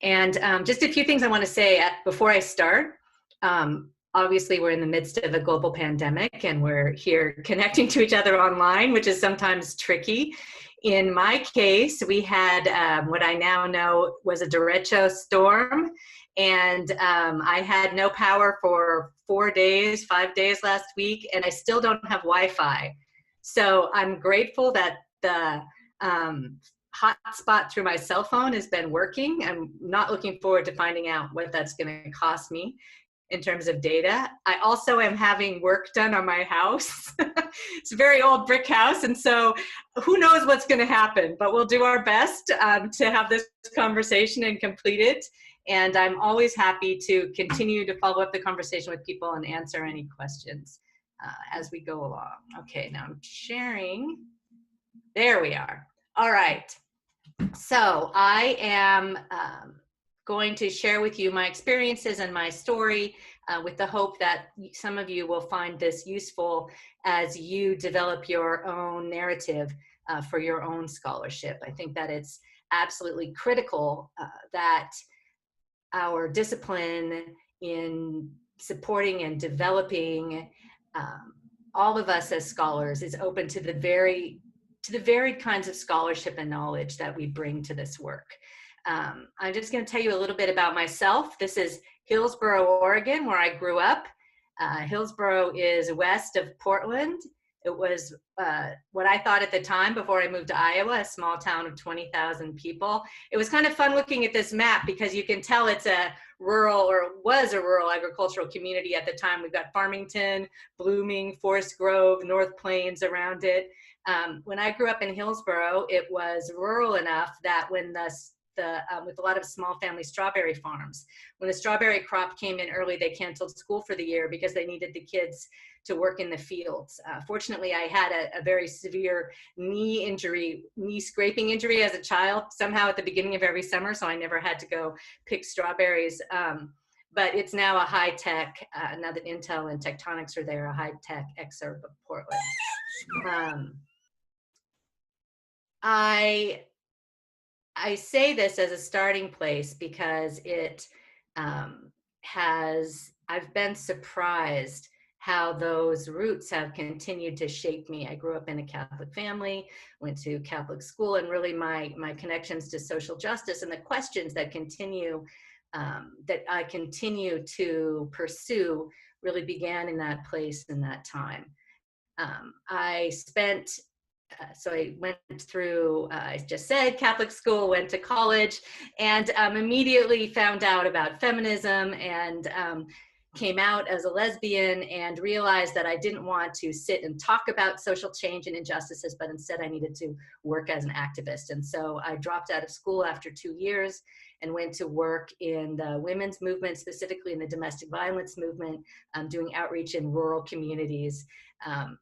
And just a few things I want to say before I start. Obviously, we're in the midst of a global pandemic and we're here connecting to each other online, which is sometimes tricky. In my case, we had what I now know was a derecho storm, and I had no power for 5 days last week, and I still don't have Wi-Fi. So I'm grateful that the hotspot through my cell phone has been working. I'm not looking forward to finding out what that's going to cost me in terms of data. I also am having work done on my house. It's a very old brick house, and so who knows what's going to happen, but we'll do our best to have this conversation and complete it. And I'm always happy to continue to follow up the conversation with people and answer any questions as we go along. Okay, now I'm sharing. There we are. All right. So I am going to share with you my experiences and my story with the hope that some of you will find this useful as you develop your own narrative for your own scholarship. I think that it's absolutely critical that our discipline in supporting and developing all of us as scholars is open to the varied kinds of scholarship and knowledge that we bring to this work. I'm just going to tell you a little bit about myself. This is Hillsboro, Oregon, where I grew up. Hillsboro is west of Portland. It was what I thought at the time before I moved to Iowa, a small town of 20,000 people. It was kind of fun looking at this map because you can tell it's a rural, or was a rural agricultural community at the time. We've got Farmington, Blooming, Forest Grove, North Plains around it. When I grew up in Hillsboro, it was rural enough that when with a lot of small family strawberry farms, when the strawberry crop came in early, they canceled school for the year because they needed the kids to work in the fields. Fortunately, I had a very severe knee scraping injury as a child, somehow at the beginning of every summer, so I never had to go pick strawberries. But it's now a high-tech, now that Intel and Tectonics are there, a high-tech exurb of Portland. I say this as a starting place because I've been surprised how those roots have continued to shape me. I grew up in a Catholic family, went to Catholic school, and really my connections to social justice and the questions that I continue to pursue really began in that place in that time. So I went through, I just said, Catholic school, went to college, and immediately found out about feminism and came out as a lesbian and realized that I didn't want to sit and talk about social change and injustices, but instead I needed to work as an activist. And so I dropped out of school after 2 years and went to work in the women's movement, specifically in the domestic violence movement, doing outreach in rural communities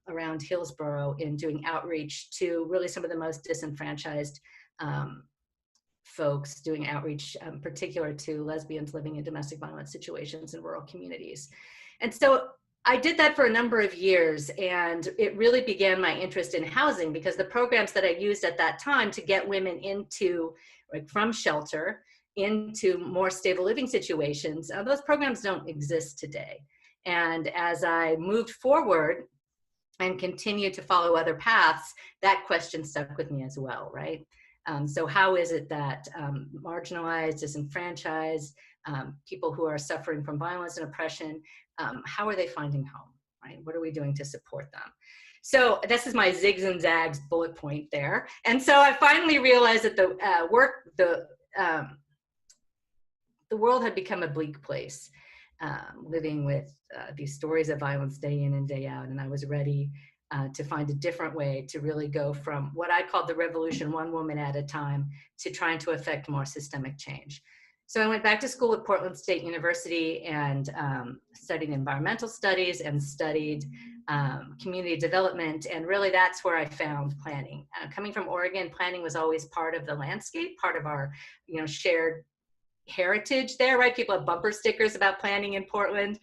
around Hillsboro, in doing outreach to really some of the most disenfranchised folks, doing outreach particular to lesbians living in domestic violence situations in rural communities. And so I did that for a number of years, and it really began my interest in housing because the programs that I used at that time to get women into, from shelter into more stable living situations, those programs don't exist today. And as I moved forward and continued to follow other paths, that question stuck with me as well, right? So how is it that marginalized, disenfranchised, people who are suffering from violence and oppression, how are they finding home, right? What are we doing to support them? So this is my zigs and zags bullet point there. And so I finally realized that the world had become a bleak place, living with these stories of violence day in and day out. And I was ready to find a different way to really go from what I called the revolution, one woman at a time, to trying to affect more systemic change. So I went back to school at Portland State University and studied environmental studies and studied community development. And really that's where I found planning. Coming from Oregon, planning was always part of the landscape, part of our shared heritage there, right? People have bumper stickers about planning in Portland.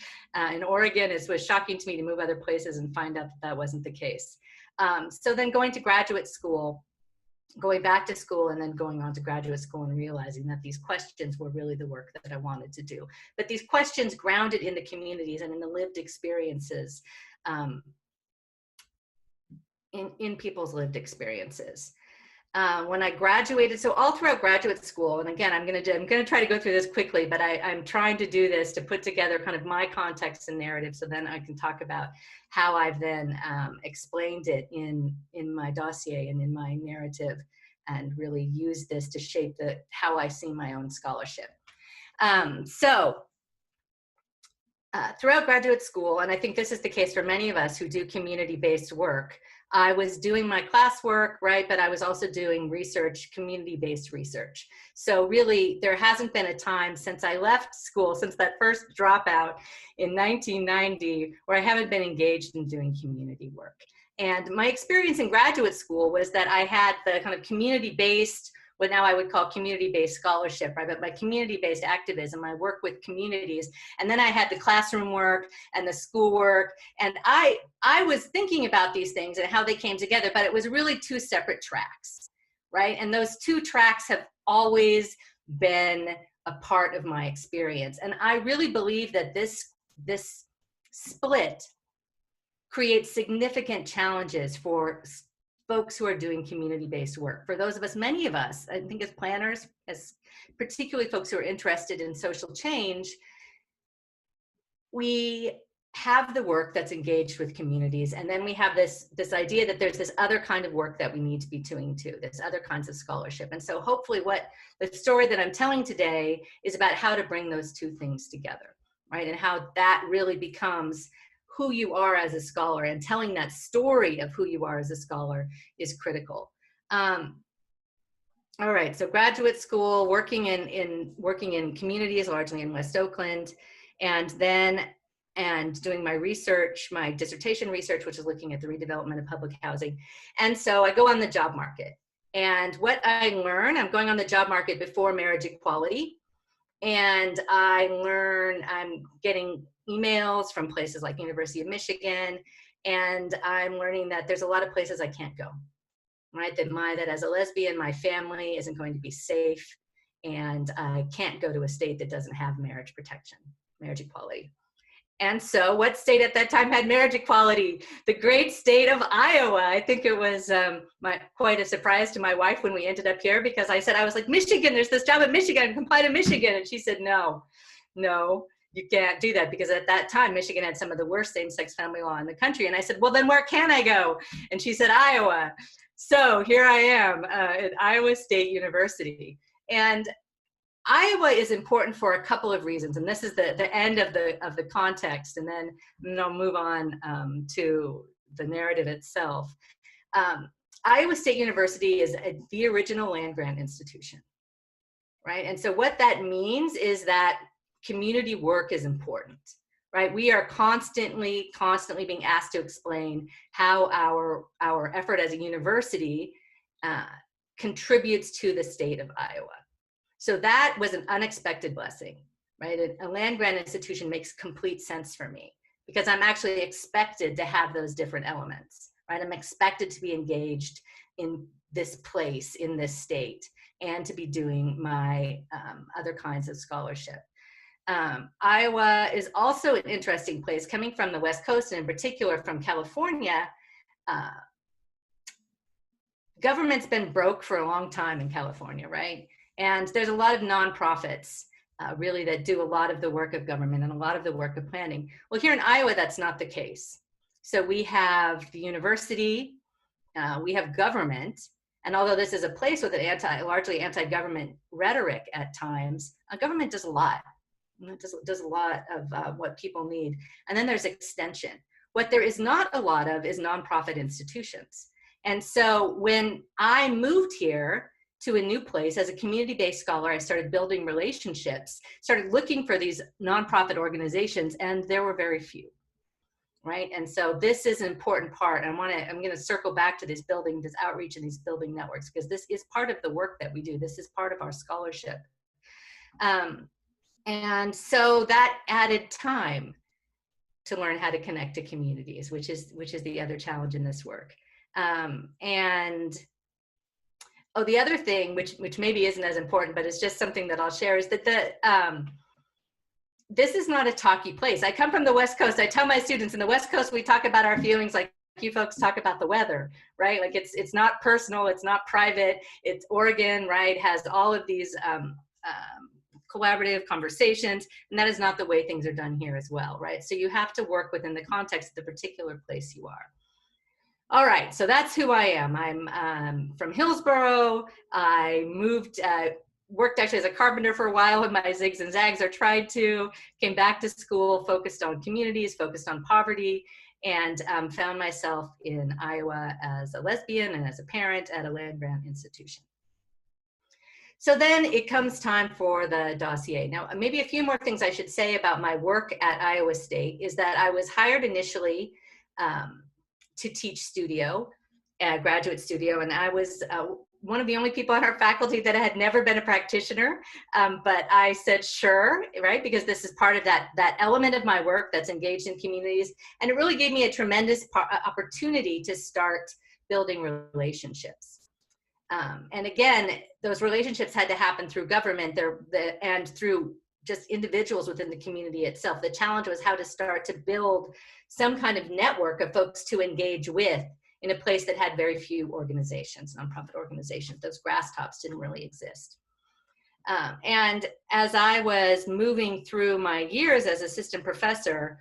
In Oregon, it was shocking to me to move other places and find out that wasn't the case. So then going to graduate school, going back to school and then going on to graduate school and realizing that these questions were really the work that I wanted to do. But these questions grounded in the communities and in the lived experiences, in people's lived experiences. When I graduated, so all throughout graduate school, and again, I'm gonna try to go through this quickly, but I'm trying to do this to put together kind of my context and narrative, so then I can talk about how I've then explained it in my dossier and in my narrative, and really use this to shape how I see my own scholarship. Throughout graduate school, and I think this is the case for many of us who do community-based work, I was doing my classwork, right, but I was also doing research, community-based research. So really, there hasn't been a time since I left school, since that first dropout in 1990, where I haven't been engaged in doing community work. And my experience in graduate school was that I had the kind of community-based, what now I would call community-based scholarship, right? But my community-based activism, I work with communities. And then I had the classroom work and the school work. And I was thinking about these things and how they came together, but it was really two separate tracks, right? And those two tracks have always been a part of my experience. And I really believe that this split creates significant challenges for folks who are doing community-based work. For those of us, many of us, I think as planners, as particularly folks who are interested in social change, we have the work that's engaged with communities, and then we have this idea that there's this other kind of work that we need to be doing too, this other kinds of scholarship. And so hopefully what the story that I'm telling today is about how to bring those two things together, right? And how that really becomes who you are as a scholar, and telling that story of who you are as a scholar is critical. All right, so graduate school, working in communities, largely in West Oakland, and doing my research, my dissertation research, which is looking at the redevelopment of public housing. And so I go on the job market. And what I learn, I'm going on the job market before marriage equality. And I learn, I'm getting emails from places like University of Michigan, and I'm learning that there's a lot of places I can't go, right? That as a lesbian, my family isn't going to be safe, and I can't go to a state that doesn't have marriage protection, marriage equality. And so what state at that time had marriage equality? The great state of Iowa. I think it was quite a surprise to my wife when we ended up here, because I was like, Michigan, there's this job at Michigan, apply to Michigan. And she said, no, you can't do that, because at that time, Michigan had some of the worst same-sex family law in the country. And I said, well, then where can I go? And she said, Iowa. So here I am at Iowa State University. And Iowa is important for a couple of reasons, and this is the end of the context, and then I'll move on to the narrative itself. Iowa State University is the original land-grant institution, right? And so what that means is that community work is important, right? We are constantly being asked to explain how our effort as a university contributes to the state of Iowa. So that was an unexpected blessing, right? A land-grant institution makes complete sense for me, because I'm actually expected to have those different elements, right? I'm expected to be engaged in this place, in this state, and to be doing my other kinds of scholarship. Iowa is also an interesting place. Coming from the West Coast, and in particular from California, government's been broke for a long time in California, right? And there's a lot of nonprofits really that do a lot of the work of government and a lot of the work of planning. Well, here in Iowa, that's not the case. So we have the university, we have government, and although this is a place with an largely anti-government rhetoric at times, government does a lot. It does a lot of what people need. And then there's extension. What there is not a lot of is nonprofit institutions. And so when I moved here to a new place as a community-based scholar, I started building relationships, started looking for these nonprofit organizations, and there were very few, right? And so this is an important part. I'm going to circle back to this outreach and these building networks, because this is part of the work that we do. This is part of our scholarship. And so that added time to learn how to connect to communities, which is the other challenge in this work. And Oh, the other thing, which maybe isn't as important, but it's just something that I'll share, is that this is not a talky place. I come from the West Coast. I tell my students in the West Coast, we talk about our feelings like you folks talk about the weather, right? Like it's not personal, it's not private. It's Oregon, right? Has all of these collaborative conversations, and that is not the way things are done here as well, right? So you have to work within the context of the particular place you are. All right, so that's who I am. I'm from Hillsborough. I moved, worked actually as a carpenter for a while with my zigs and zags, or tried to, came back to school, focused on communities, focused on poverty, and found myself in Iowa as a lesbian and as a parent at a land-grant institution. So then it comes time for the dossier. Now, maybe a few more things I should say about my work at Iowa State is that I was hired initially to teach studio, graduate studio, and I was one of the only people on our faculty that had never been a practitioner, but I said sure, right, because this is part of that element of my work that's engaged in communities, and it really gave me a tremendous opportunity to start building relationships. And again, those relationships had to happen through government and through just individuals within the community itself. The challenge was how to start to build some kind of network of folks to engage with in a place that had very few organizations, nonprofit organizations. Those grass tops didn't really exist. And as I was moving through my years as assistant professor,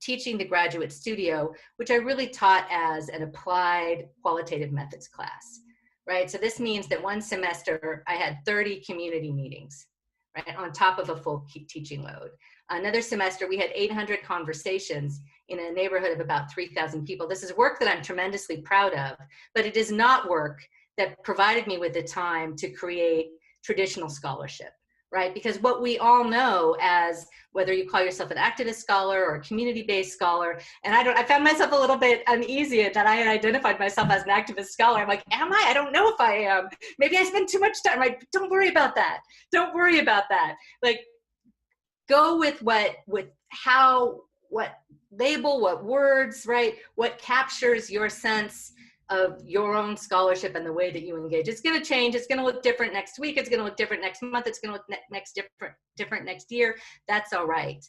teaching the graduate studio, which I really taught as an applied qualitative methods class, right? So this means that one semester I had 30 community meetings, right, on top of a full teaching load. Another semester we had 800 conversations in a neighborhood of about 3,000 people. This is work that I'm tremendously proud of, but it is not work that provided me with the time to create traditional scholarship, right? Because what we all know, as whether you call yourself an activist scholar or a community-based scholar, and I found myself a little bit uneasy that I had identified myself as an activist scholar. I'm like, am I? I don't know if I am. Maybe I spend too much time. Like, don't worry about that. Don't worry about that. Like, go with what label, what words, right? What captures your sense of your own scholarship and the way that you engage. It's going to change. It's going to look different next week. It's going to look different next month. It's going to look different next year. That's all right,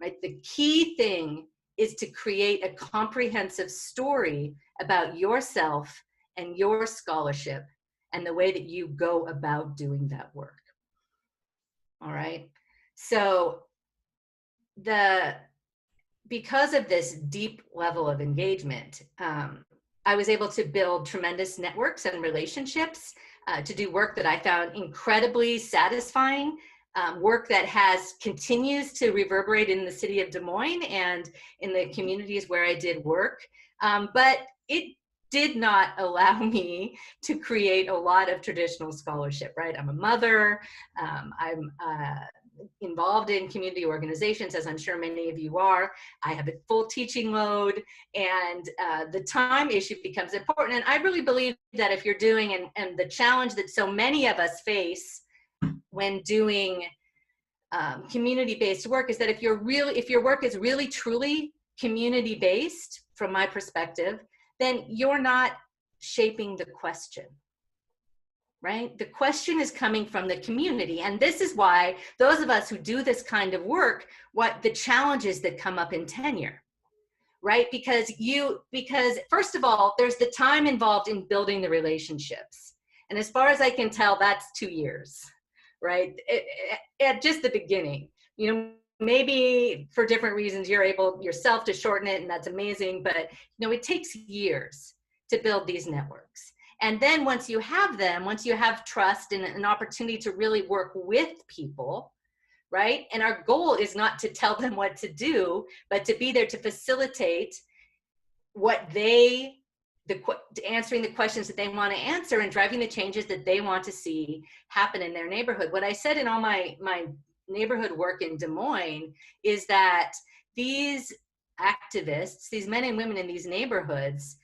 right? The key thing is to create a comprehensive story about yourself and your scholarship and the way that you go about doing that work. All right. So because of this deep level of engagement, I was able to build tremendous networks and relationships to do work that I found incredibly satisfying, work that continues to reverberate in the city of Des Moines and in the communities where I did work. But it did not allow me to create a lot of traditional scholarship, right? I'm a mother, I'm involved in community organizations, as I'm sure many of you are. I have a full teaching load, and the time issue becomes important. And I really believe that if you're doing, and the challenge that so many of us face when doing community-based work is that if your work is really truly community-based, from my perspective, then you're not shaping the question. Right? The question is coming from the community. And this is why those of us who do this kind of work, what the challenges that come up in tenure, right? Because first of all, there's the time involved in building the relationships. And as far as I can tell, that's 2 years, right? At just the beginning, you know, maybe for different reasons, you're able yourself to shorten it, and that's amazing. But, you know, it takes years to build these networks. And then once you have them, once you have trust and an opportunity to really work with people, right? And our goal is not to tell them what to do, but to be there to facilitate answering the questions that they want to answer and driving the changes that they want to see happen in their neighborhood. What I said in all my neighborhood work in Des Moines is that these activists, these men and women in these neighborhoods,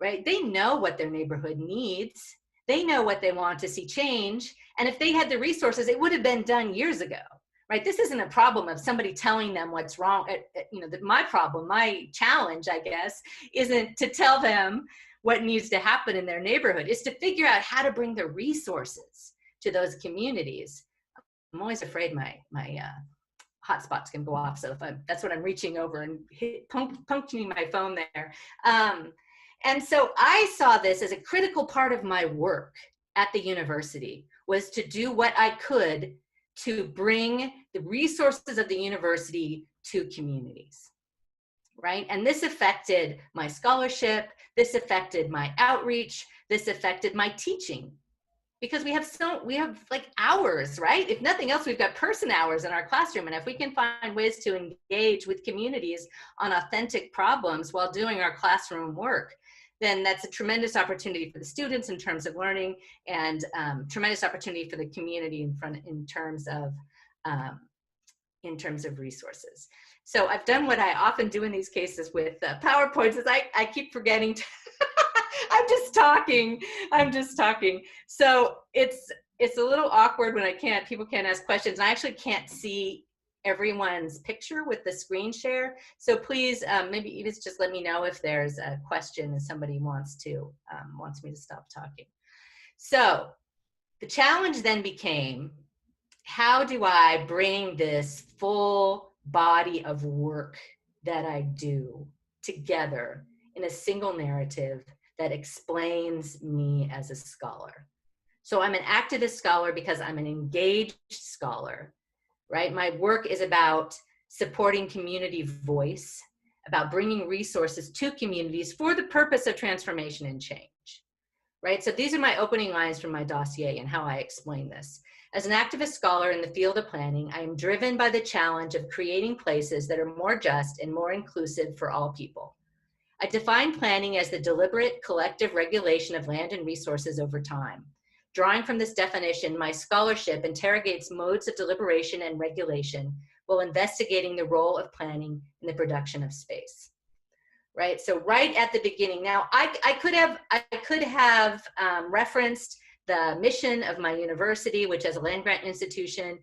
right? They know what their neighborhood needs. They know what they want to see change. And if they had the resources, it would have been done years ago, right? This isn't a problem of somebody telling them what's wrong. You know, my problem, my challenge, I guess, isn't to tell them what needs to happen in their neighborhood is to figure out how to bring the resources to those communities. I'm always afraid my hotspot's can go off, so that's what I'm reaching over and puncturing my phone there. And so I saw this as a critical part of my work at the university, was to do what I could to bring the resources of the university to communities, right? And this affected my scholarship, this affected my outreach, this affected my teaching, because we have like hours, right? If nothing else, we've got person hours in our classroom. And if we can find ways to engage with communities on authentic problems while doing our classroom work, then that's a tremendous opportunity for the students in terms of learning, and tremendous opportunity for the community in terms of resources. So I've done what I often do in these cases with PowerPoints, is I keep forgetting to I'm just talking. So it's a little awkward when people can't ask questions. I actually can't see everyone's picture with the screen share. So please, maybe even just let me know if there's a question and somebody wants me to stop talking. So the challenge then became, how do I bring this full body of work that I do together in a single narrative that explains me as a scholar? So I'm an activist scholar because I'm an engaged scholar, right? My work is about supporting community voice, about bringing resources to communities for the purpose of transformation and change, right? So these are my opening lines from my dossier and how I explain this. As an activist scholar in the field of planning, I am driven by the challenge of creating places that are more just and more inclusive for all people. I define planning as the deliberate collective regulation of land and resources over time. Drawing from this definition, my scholarship interrogates modes of deliberation and regulation while investigating the role of planning in the production of space. Right, so right at the beginning, now I could have referenced the mission of my university, which as a land grant institution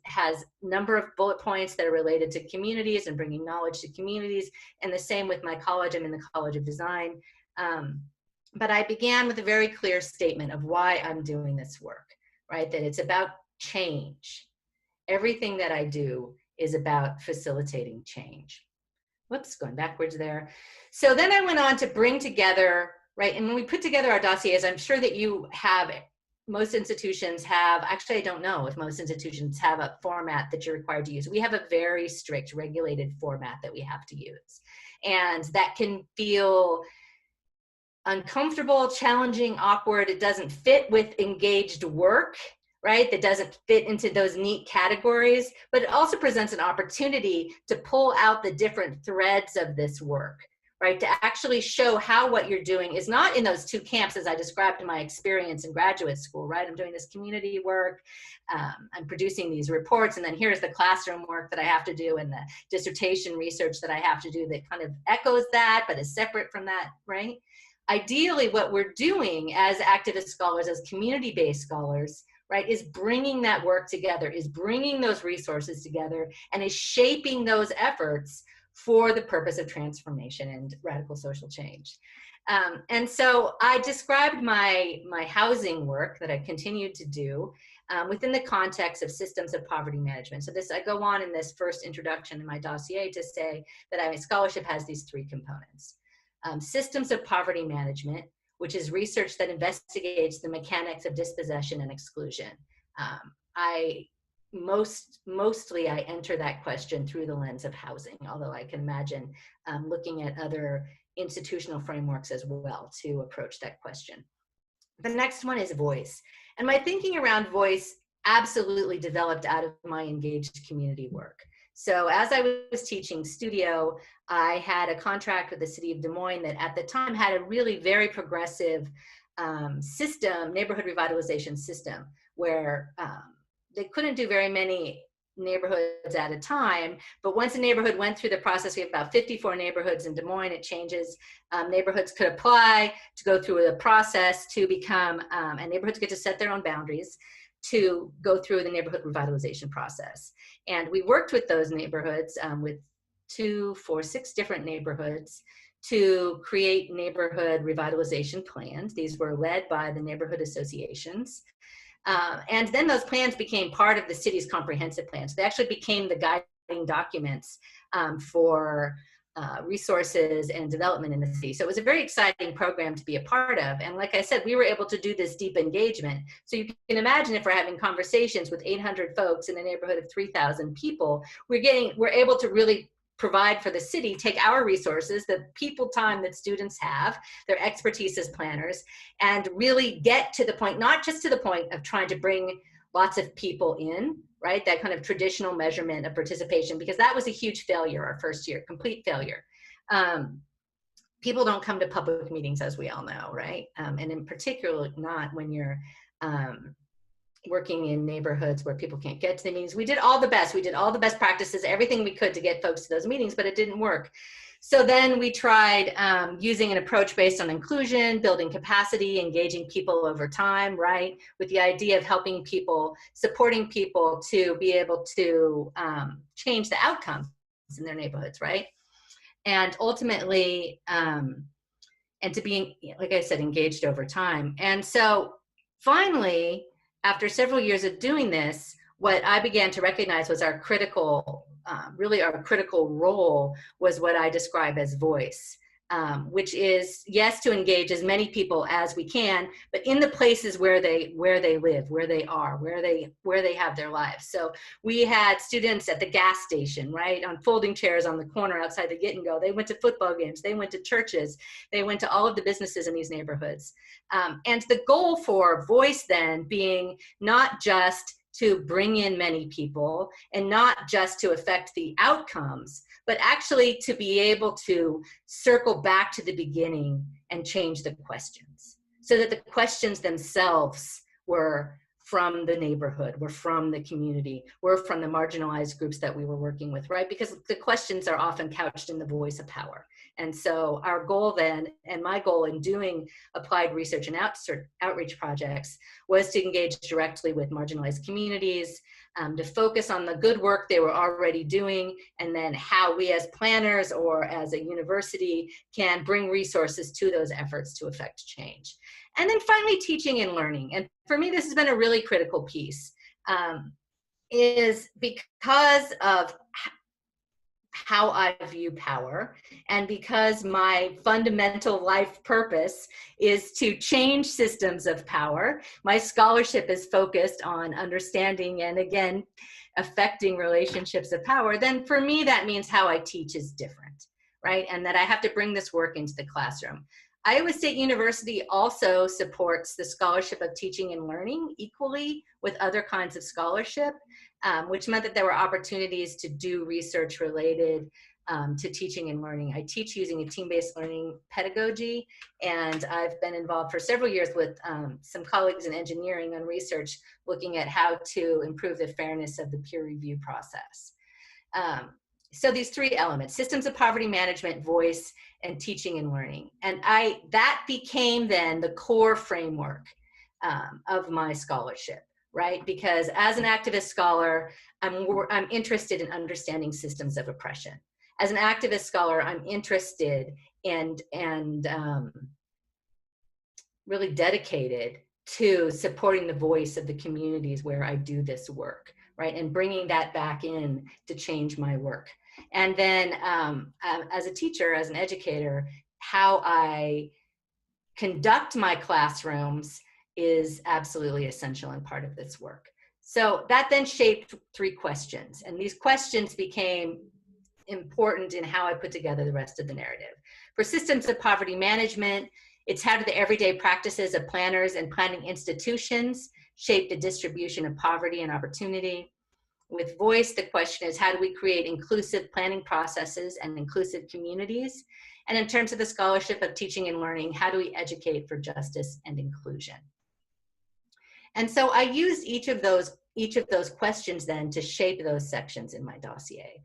has a number of bullet points that are related to communities and bringing knowledge to communities, and the same with my college. I'm in the College of Design. But I began with a very clear statement of why I'm doing this work, right? That it's about change. Everything that I do is about facilitating change. Whoops, going backwards there. So then I went on to bring together, right, and when we put together our dossiers, I'm sure that you have, most institutions have, actually I don't know if most institutions have a format that you're required to use. We have a very strict regulated format that we have to use. And that can feel uncomfortable, challenging, awkward. It doesn't fit with engaged work, right? That doesn't fit into those neat categories, but it also presents an opportunity to pull out the different threads of this work, right? To actually show how what you're doing is not in those two camps as I described in my experience in graduate school, right? I'm doing this community work, I'm producing these reports, and then here's the classroom work that I have to do and the dissertation research that I have to do that kind of echoes that, but is separate from that, right? Ideally, what we're doing as activist scholars, as community-based scholars, right, is bringing that work together, is bringing those resources together, and is shaping those efforts for the purpose of transformation and radical social change. And so I described my housing work that I continued to do within the context of systems of poverty management. So I go on in this first introduction in my dossier to say that my scholarship has these three components. Systems of poverty management, which is research that investigates the mechanics of dispossession and exclusion. Mostly I enter that question through the lens of housing, although I can imagine looking at other institutional frameworks as well to approach that question. The next one is voice. And my thinking around voice absolutely developed out of my engaged community work. So as I was teaching studio, I had a contract with the city of Des Moines that at the time had a really very progressive system, neighborhood revitalization system, where they couldn't do very many neighborhoods at a time, but once a neighborhood went through the process, we have about 54 neighborhoods in Des Moines, it changes. Neighborhoods could apply to go through the process to become, and neighborhoods get to set their own boundaries to go through the neighborhood revitalization process. And we worked with those neighborhoods, with 6 different neighborhoods, to create neighborhood revitalization plans. These were led by the neighborhood associations. And then those plans became part of the city's comprehensive plans. They actually became the guiding documents for resources and development in the city. So it was a very exciting program to be a part of. And like I said, we were able to do this deep engagement. So you can imagine if we're having conversations with 800 folks in a neighborhood of 3,000 people, we're able to really provide for the city, take our resources, the people time that students have, their expertise as planners, and really get to the point, not just to the point of trying to bring lots of people in, right? That kind of traditional measurement of participation, because that was a huge failure our first year, complete failure. People don't come to public meetings, as we all know, right? And in particular, not when you're working in neighborhoods where people can't get to the meetings. We did all the best. We did all the best practices, everything we could to get folks to those meetings, but it didn't work. So then we tried using an approach based on inclusion, building capacity, engaging people over time, right? With the idea of helping people, supporting people to be able to change the outcomes in their neighborhoods, right? And ultimately, and to be, like I said, engaged over time. And so finally, after several years of doing this, what I began to recognize was our critical, really our critical role was what I describe as voice, which is, yes, to engage as many people as we can, but in the places where they live, where they are, where they have their lives. So we had students at the gas station, right, on folding chairs on the corner outside the Get and Go. They went to football games, they went to churches, they went to all of the businesses in these neighborhoods. And the goal for voice then being not just to bring in many people and not just to affect the outcomes, but actually to be able to circle back to the beginning and change the questions so that the questions themselves were from the neighborhood, were from the community, were from the marginalized groups that we were working with, right? Because the questions are often couched in the voice of power. And so our goal then, and my goal in doing applied research and outreach projects, was to engage directly with marginalized communities, to focus on the good work they were already doing, and then how we as planners or as a university can bring resources to those efforts to affect change. And then finally, teaching and learning. And for me, this has been a really critical piece, is because of how I view power, and because my fundamental life purpose is to change systems of power. My scholarship is focused on understanding and, again, affecting relationships of power. Then for me, that means how I teach is different, right? And that I have to bring this work into the classroom. Iowa State University also supports the scholarship of teaching and learning equally with other kinds of scholarship, which meant that there were opportunities to do research related to teaching and learning. I teach using a team-based learning pedagogy, and I've been involved for several years with some colleagues in engineering on research looking at how to improve the fairness of the peer review process. So these three elements: systems of poverty management, voice, and teaching and learning. And that became then the core framework of my scholarship, right? Because as an activist scholar, I'm interested in understanding systems of oppression. As an activist scholar, I'm interested and really dedicated to supporting the voice of the communities where I do this work, right? And bringing that back in to change my work. And then as a teacher, as an educator, how I conduct my classrooms is absolutely essential and part of this work. So that then shaped three questions. And these questions became important in how I put together the rest of the narrative. For systems of poverty management, it's how do the everyday practices of planners and planning institutions shape the distribution of poverty and opportunity. With voice, the question is how do we create inclusive planning processes and inclusive communities? And in terms of the scholarship of teaching and learning, how do we educate for justice and inclusion? And so I used each of those questions then to shape those sections in my dossier.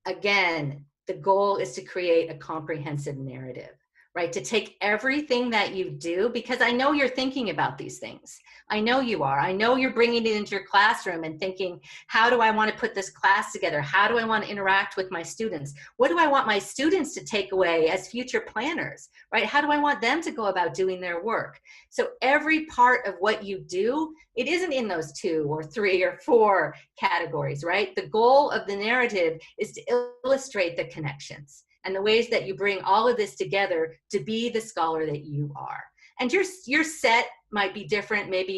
Again, the goal is to create a comprehensive narrative, right? To take everything that you do, because I know you're thinking about these things. I know you are. I know you're bringing it into your classroom and thinking, how do I want to put this class together? How do I want to interact with my students? What do I want my students to take away as future planners, right? How do I want them to go about doing their work? So every part of what you do, it isn't in those 2 or 3 or 4 categories, right? The goal of the narrative is to illustrate the connections and the ways that you bring all of this together to be the scholar that you are. And your set might be different. Maybe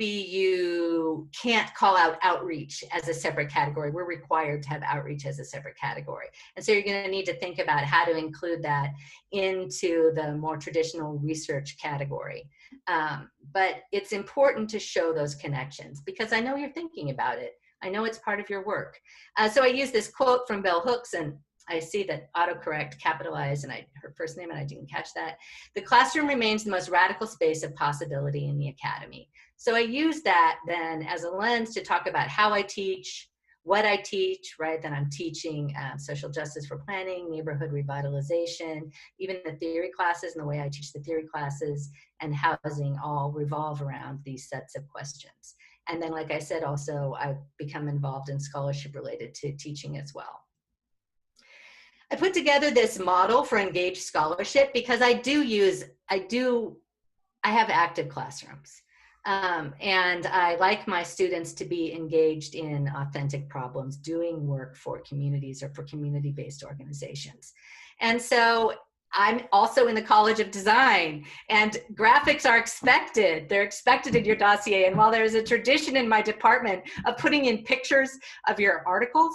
you can't call out outreach as a separate category. We're required to have outreach as a separate category. And so you're going to need to think about how to include that into the more traditional research category. But it's important to show those connections because I know you're thinking about it. I know it's part of your work. So I use this quote from Bell Hooks, and I see that autocorrect capitalized her first name and I didn't catch that. The classroom remains the most radical space of possibility in the academy. So I use that then as a lens to talk about how I teach, what I teach, right? Then I'm teaching social justice for planning, neighborhood revitalization, even the theory classes and the way I teach the theory classes and housing all revolve around these sets of questions. And then, like I said, also I've become involved in scholarship related to teaching as well. I put together this model for engaged scholarship because I have active classrooms. And I like my students to be engaged in authentic problems, doing work for communities or for community-based organizations. And so I'm also in the College of Design, and graphics are expected. They're expected in your dossier. And while there's a tradition in my department of putting in pictures of your articles,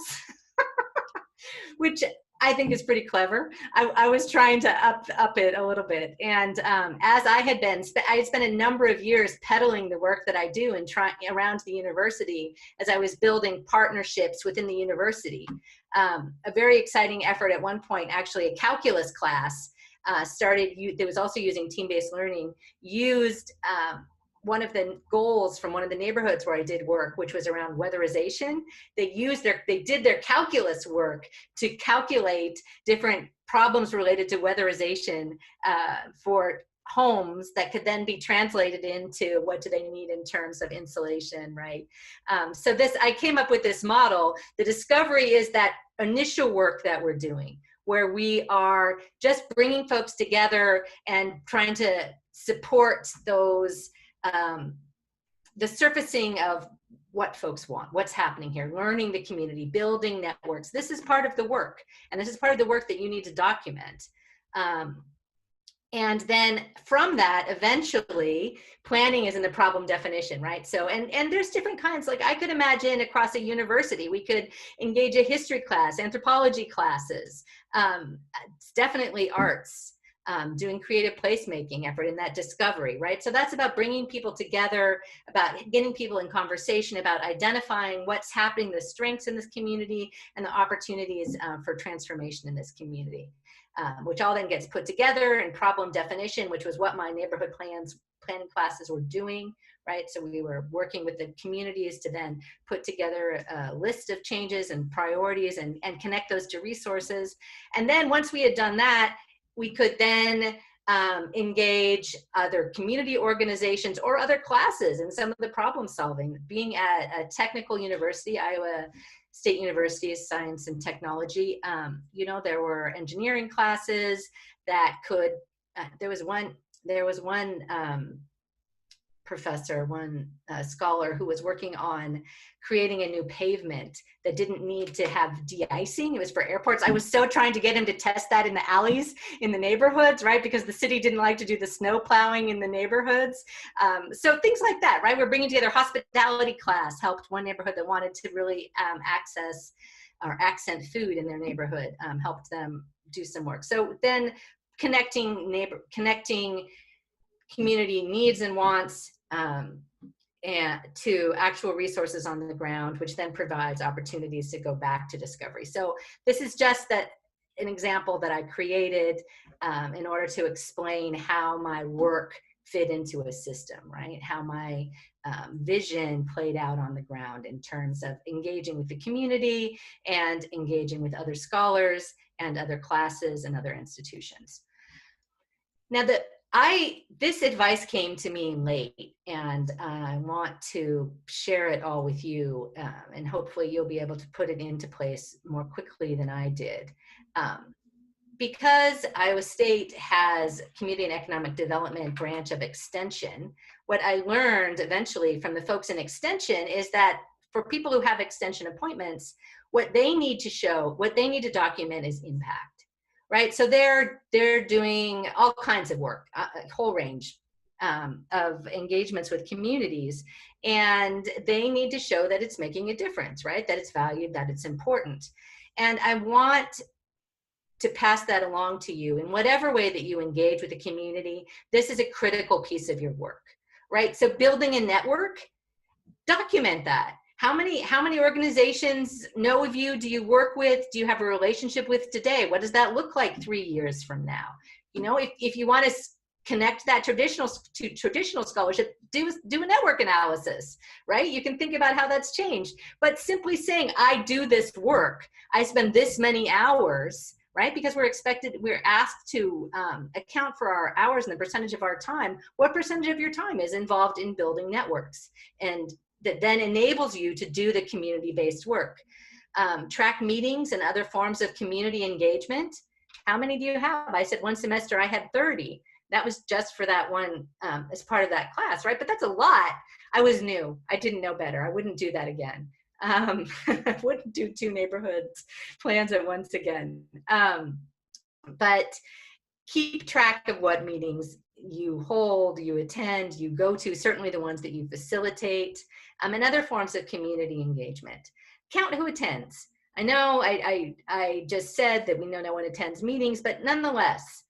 which I think is pretty clever. I was trying to up it a little bit. And as I had spent a number of years peddling the work that I do and around the university as I was building partnerships within the university. A very exciting effort at one point, actually a calculus class that was also using team-based learning, used one of the goals from one of the neighborhoods where I did work, which was around weatherization. They did their calculus work to calculate different problems related to weatherization for homes that could then be translated into what do they need in terms of insulation, right? So I came up with this model. The discovery is that initial work that we're doing, where we are just bringing folks together and trying to support those the surfacing of what folks want, what's happening here, learning the community, building networks. This is part of the work, and this is part of the work that you need to document. And then from that, eventually, planning is in the problem definition, right? So, and there's different kinds. Like I could imagine across a university, we could engage a history class, anthropology classes, it's definitely arts. Doing creative placemaking effort in that discovery, right? So that's about bringing people together, about getting people in conversation, about identifying what's happening, the strengths in this community, and the opportunities for transformation in this community, which all then gets put together in problem definition, which was what my neighborhood planning classes were doing, right? So we were working with the communities to then put together a list of changes and priorities and connect those to resources. And then once we had done that, we could then engage other community organizations or other classes in some of the problem solving. Being at a technical university, Iowa State University's Science and Technology, you know, there were engineering classes that could, there was one professor, one scholar who was working on creating a new pavement that didn't need to have de-icing. It was for airports. I was so trying to get him to test that in the alleys in the neighborhoods, right? Because the city didn't like to do the snow plowing in the neighborhoods. So things like that, right? We're bringing together hospitality class, helped one neighborhood that wanted to really access or accent food in their neighborhood, helped them do some work. So then connecting community needs and wants and to actual resources on the ground, which then provides opportunities to go back to discovery. So this is just an example that I created in order to explain how my work fit into a system, right? How my vision played out on the ground in terms of engaging with the community and engaging with other scholars and other classes and other institutions. Now, this advice came to me late, and I want to share it all with you, and hopefully you'll be able to put it into place more quickly than I did. Because Iowa State has Community and Economic Development branch of Extension, what I learned eventually from the folks in Extension is that for people who have Extension appointments, what they need to show, what they need to document is impact, right? So they're doing all kinds of work, a whole range of engagements with communities, and they need to show that it's making a difference, right? That it's valued, that it's important. And I want to pass that along to you in whatever way that you engage with the community. This is a critical piece of your work, right? So building a network, document that. How many organizations know of you? Do you work with? Do you have a relationship with today? What does that look like 3 years from now? You know, if you want to connect that traditional scholarship, do a network analysis, right? You can think about how that's changed. But simply saying, I do this work, I spend this many hours, right? Because we're asked to account for our hours and the percentage of our time. What percentage of your time is involved in building networks? And that then enables you to do the community-based work. Track meetings and other forms of community engagement. How many do you have? I said one semester I had 30. That was just for that one as part of that class, right? But that's a lot. I was new. I didn't know better. I wouldn't do that again. I wouldn't do 2 neighborhoods plans at once again. But keep track of what meetings you hold, you attend, you go to, certainly the ones that you facilitate, and other forms of community engagement. Count who attends. I know I just said that we know no one attends meetings, but nonetheless,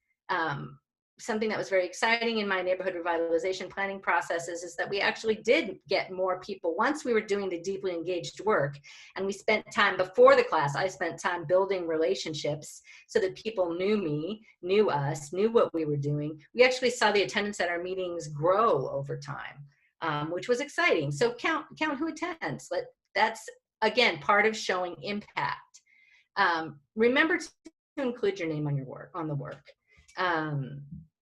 something that was very exciting in my neighborhood revitalization planning processes is that we actually did get more people once we were doing the deeply engaged work, and we spent time before the class. I spent time building relationships so that people knew me, knew us, knew what we were doing. We actually saw the attendance at our meetings grow over time, which was exciting. So count who attends. That's again part of showing impact. Remember to include your name on the work.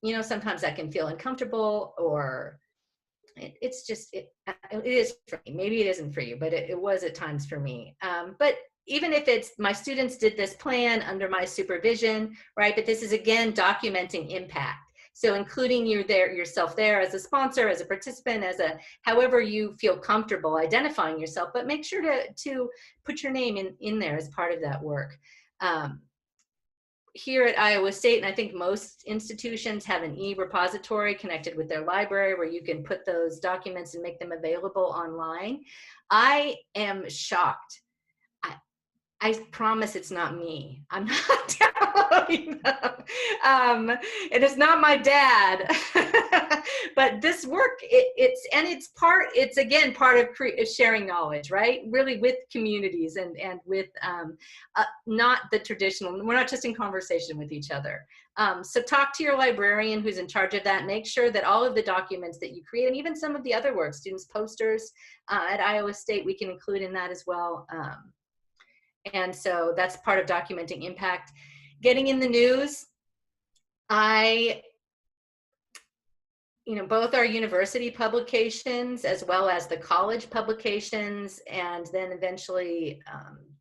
You know, sometimes that can feel uncomfortable, or it is for me. Maybe it isn't for you, but it was at times for me. But even if it's my students did this plan under my supervision, right? But this is again documenting impact. So including yourself there as a sponsor, as a participant, however you feel comfortable identifying yourself, but make sure to put your name in there as part of that work. Here at Iowa State, and I think most institutions have an e-repository connected with their library where you can put those documents and make them available online. I am shocked. I promise it's not me. I'm not downloading them. It is not my dad. But this work, it's again part of sharing knowledge, right? Really with communities and with not the traditional. We're not just in conversation with each other. So talk to your librarian who's in charge of that. Make sure that all of the documents that you create, and even some of the other work, students' posters at Iowa State, we can include in that as well. And so that's part of documenting impact. Getting in the news, both our university publications as well as the college publications, and then eventually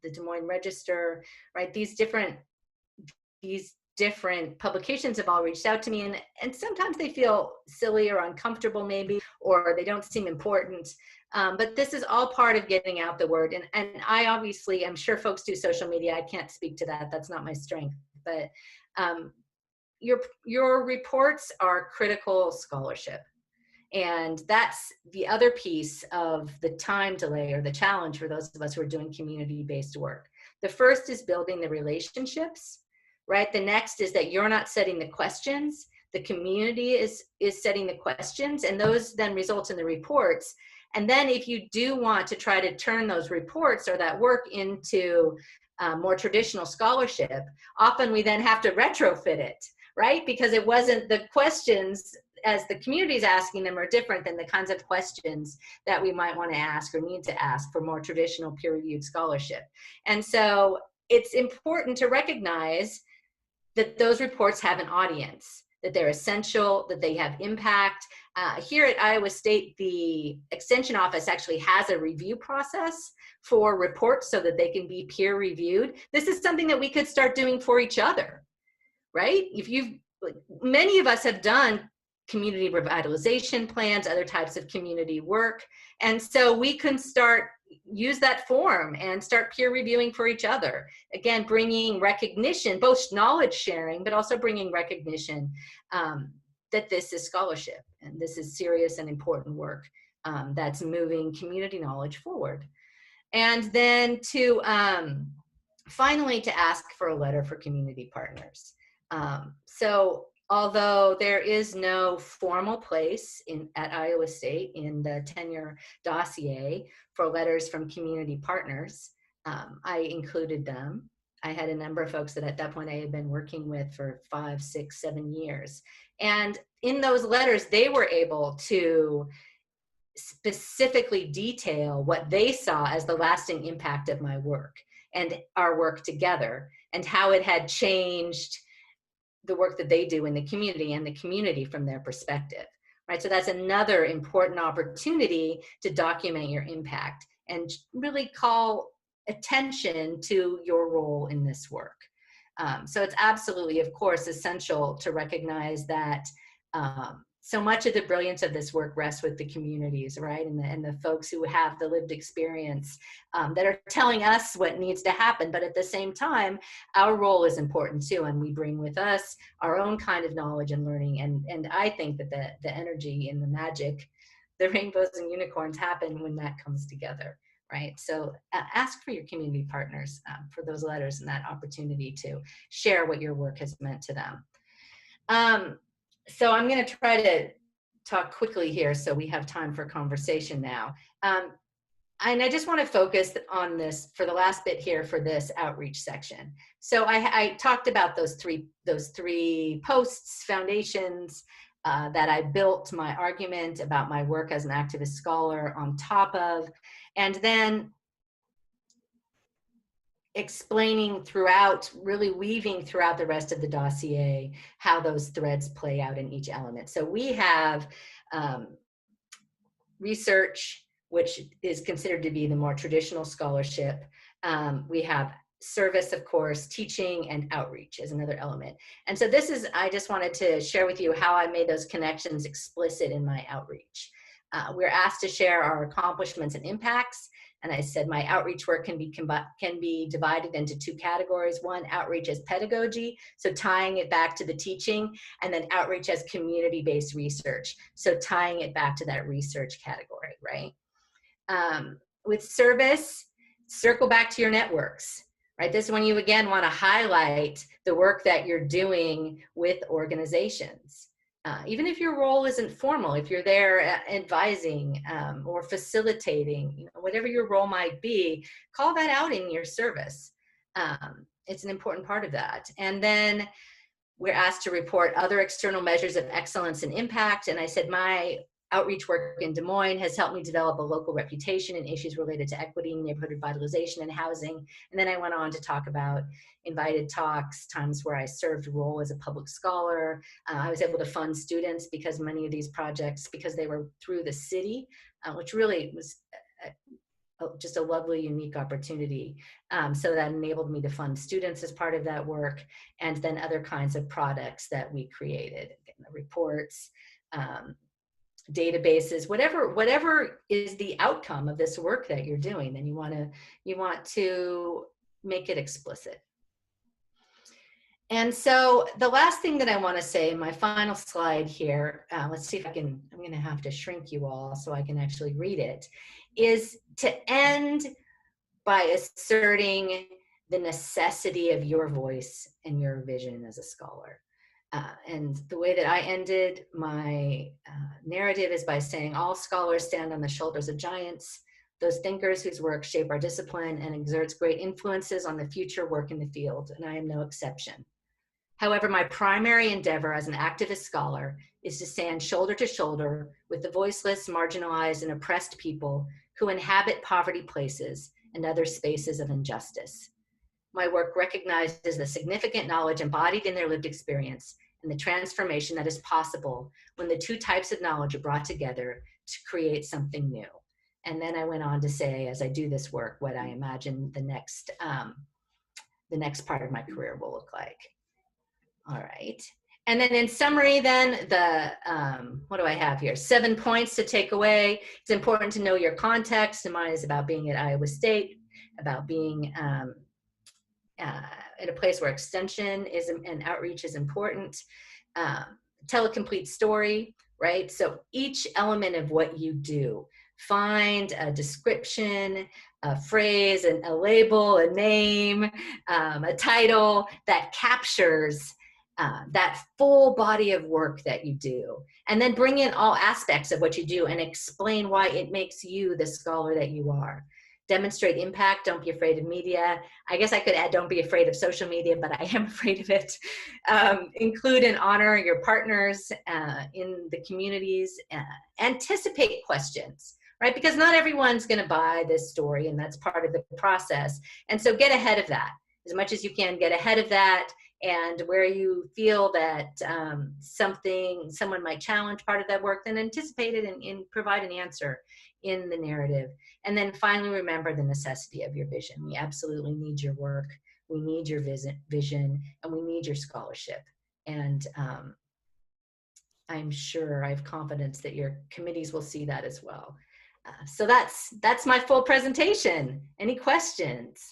the Des Moines Register, right? These different publications have all reached out to me, and sometimes they feel silly or uncomfortable maybe, or they don't seem important. But this is all part of getting out the word. And I obviously, I'm sure folks do social media. I can't speak to that. That's not my strength. But your reports are critical scholarship. And that's the other piece of the time delay or the challenge for those of us who are doing community-based work. The first is building the relationships, right? The next is that you're not setting the questions. The community is setting the questions, and those then result in the reports. And then if you do want to try to turn those reports or that work into more traditional scholarship, often we then have to retrofit it, right? Because it wasn't the questions as the community is asking them are different than the kinds of questions that we might want to ask or need to ask for more traditional peer-reviewed scholarship. And so it's important to recognize that those reports have an audience, that they're essential, that they have impact. Here at Iowa State, the Extension Office actually has a review process for reports so that they can be peer reviewed. This is something that we could start doing for each other, right? Many of us have done community revitalization plans, other types of community work. And so we can use that form and start peer reviewing for each other. Again, bringing recognition, both knowledge sharing, but also bringing recognition that this is scholarship and this is serious and important work that's moving community knowledge forward. And then to finally to ask for a letter for community partners. So although there is no formal place at Iowa State in the tenure dossier for letters from community partners, I included them. I had a number of folks that at that point I had been working with for 5, 6, 7 years. And in those letters, they were able to specifically detail what they saw as the lasting impact of my work and our work together, and how it had changed the work that they do in the community and the community from their perspective, right? So that's another important opportunity to document your impact and really call attention to your role in this work. So it's absolutely, of course, essential to recognize that so much of the brilliance of this work rests with the communities, right? And the folks who have the lived experience that are telling us what needs to happen. But at the same time, our role is important too. And we bring with us our own kind of knowledge and learning. And I think that the energy and the magic, the rainbows and unicorns happen when that comes together, right? So ask for your community partners for those letters and that opportunity to share what your work has meant to them. So I'm going to try to talk quickly here so we have time for conversation now. And I just want to focus on this for the last bit here for this outreach section. So I talked about those three posts, foundations that I built my argument about my work as an activist scholar on top of, and then explaining throughout, really weaving throughout the rest of the dossier, how those threads play out in each element. So we have research, which is considered to be the more traditional scholarship. We have service, of course, teaching, and outreach is another element. And so this is, I just wanted to share with you how I made those connections explicit in my outreach. We're asked to share our accomplishments and impacts. And I said my outreach work can be divided into 2 categories. One, outreach as pedagogy, so tying it back to the teaching, and then outreach as community-based research, so tying it back to that research category, right? With service, circle back to your networks, right? This is when you again want to highlight the work that you're doing with organizations. Even if your role isn't formal, if you're there advising or facilitating, whatever your role might be, call that out in your service. It's an important part of that. And then we're asked to report other external measures of excellence and impact. And I said my outreach work in Des Moines has helped me develop a local reputation in issues related to equity, neighborhood revitalization, and housing. And then I went on to talk about invited talks, times where I served a role as a public scholar. I was able to fund students because many of these projects, because they were through the city, which really was just a lovely, unique opportunity. So that enabled me to fund students as part of that work, and then other kinds of products that we created, reports, databases, whatever is the outcome of this work that you're doing, then you want to make it explicit. And so the last thing that I want to say in my final slide here, let's see if I'm going to have to shrink you all so I can actually read it, is to end by asserting the necessity of your voice and your vision as a scholar. And the way that I ended my narrative is by saying, all scholars stand on the shoulders of giants, those thinkers whose work shape our discipline and exerts great influences on the future work in the field, and I am no exception. However, my primary endeavor as an activist scholar is to stand shoulder to shoulder with the voiceless, marginalized, and oppressed people who inhabit poverty places and other spaces of injustice. My work recognizes the significant knowledge embodied in their lived experience and the transformation that is possible when the two types of knowledge are brought together to create something new. And then I went on to say, as I do this work, what I imagine the next part of my career will look like. All right. And then in summary, then, what do I have here? 7 points to take away. It's important to know your context. And mine is about being at Iowa State, about being in a place where extension and outreach is important. Tell a complete story, right? So each element of what you do, find a description, a phrase, a label, a name, a title that captures that full body of work that you do, and then bring in all aspects of what you do and explain why it makes you the scholar that you are. Demonstrate impact, don't be afraid of media. I guess I could add, don't be afraid of social media, but I am afraid of it. Include and honor your partners in the communities. Anticipate questions, right? Because not everyone's gonna buy this story, and that's part of the process. And so get ahead of that. As much as you can, get ahead of that. And where you feel that someone might challenge part of that work, then anticipate it and provide an answer in the narrative. And then finally, remember the necessity of your vision. We absolutely need your work. We need your vision, and we need your scholarship. And I'm sure, I have confidence that your committees will see that as well. So that's my full presentation. Any questions?